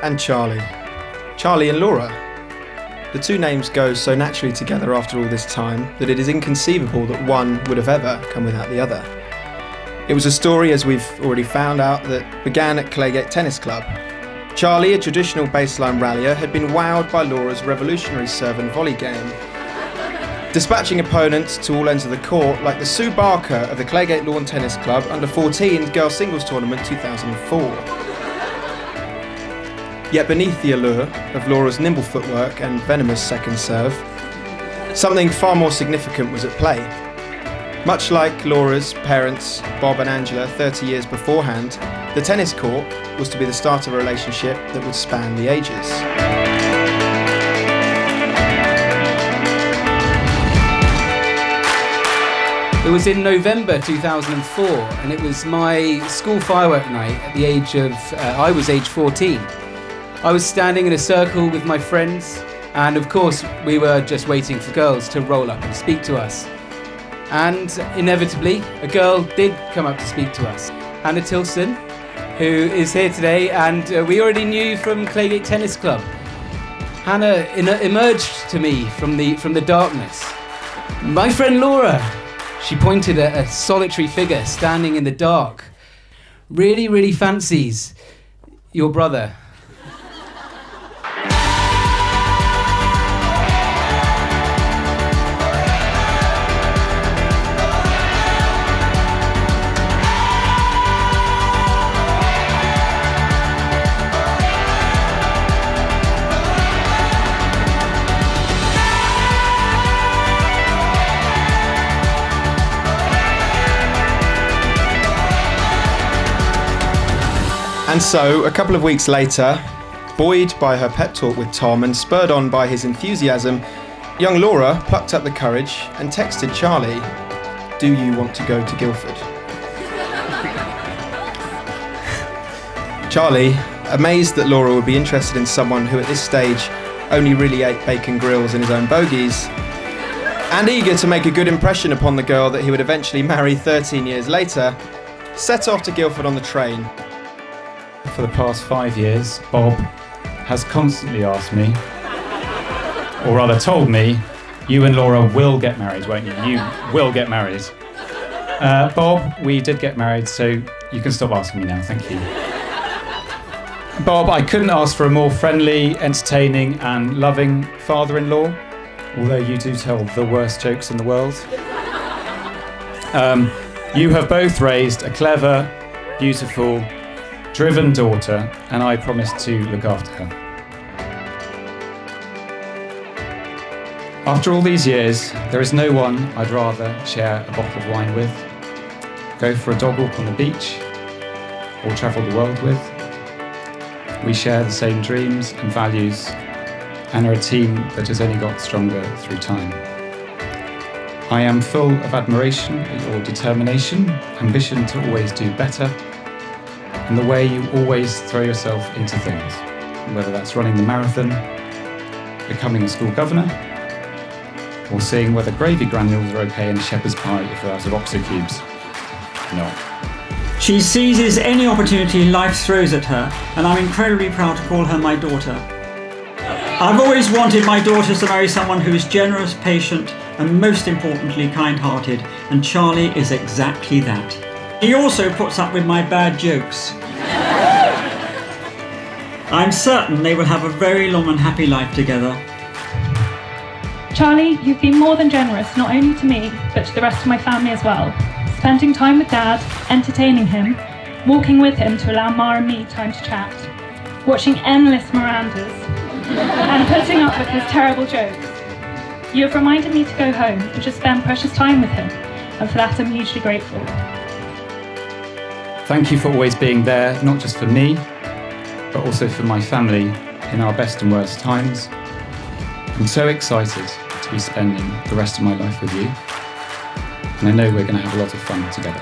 and Charlie. Charlie and Laura. The two names go so naturally together after all this time that it is inconceivable that one would have ever come without the other. It was a story, as we've already found out, that began at Claygate Tennis Club. Charlie, a traditional baseline rallier, had been wowed by Laura's revolutionary serve and volley game, dispatching opponents to all ends of the court like the Sue Barker of the Claygate Lawn Tennis Club Under-14 Girls Singles Tournament 2004. Yet beneath the allure of Laura's nimble footwork and venomous second serve, something far more significant was at play. Much like Laura's parents, Bob and Angela, 30 years beforehand, the tennis court was to be the start of a relationship that would span the ages. It was in November 2004, and it was my school firework night at the age of, I was age 14. I was standing in a circle with my friends, and of course we were just waiting for girls to roll up and speak to us. And inevitably, a girl did come up to speak to us. Hannah Tilson, who is here today, and we already knew from Claygate Tennis Club. Hannah emerged to me from the darkness. My friend Laura, she pointed at a solitary figure standing in the dark. Really, really fancies your brother. And so, a couple of weeks later, buoyed by her pep talk with Tom and spurred on by his enthusiasm, young Laura plucked up the courage and texted Charlie, "Do you want to go to Guildford?" Charlie, amazed that Laura would be interested in someone who at this stage only really ate bacon grills in his own bogies, and eager to make a good impression upon the girl that he would eventually marry 13 years later, set off to Guildford on the train. For the past 5 years, Bob has constantly asked me, or rather told me, you and Laura will get married, won't you? You will get married. Bob, we did get married, so you can stop asking me now, thank you. Bob, I couldn't ask for a more friendly, entertaining and loving father-in-law, although you do tell the worst jokes in the world. You have both raised a clever, beautiful, driven daughter, and I promise to look after her. After all these years, there is no one I'd rather share a bottle of wine with, go for a dog walk on the beach, or travel the world with. We share the same dreams and values, and are a team that has only got stronger through time. I am full of admiration at your determination, ambition to always do better, and the way you always throw yourself into things, whether that's running the marathon, becoming a school governor, or seeing whether gravy granules are okay in shepherd's pie if they're out of Oxo cubes. No. She seizes any opportunity life throws at her, and I'm incredibly proud to call her my daughter. I've always wanted my daughters to marry someone who is generous, patient, and most importantly, kind-hearted, and Charlie is exactly that. He also puts up with my bad jokes. I'm certain they will have a very long and happy life together. Charlie, you've been more than generous, not only to me, but to the rest of my family as well. Spending time with Dad, entertaining him, walking with him to allow Ma and me time to chat, watching endless Mirandas, and putting up with his terrible jokes. You have reminded me to go home and just spend precious time with him, and for that I'm hugely grateful. Thank you for always being there, not just for me, but also for my family in our best and worst times. I'm so excited to be spending the rest of my life with you, and I know we're going to have a lot of fun together.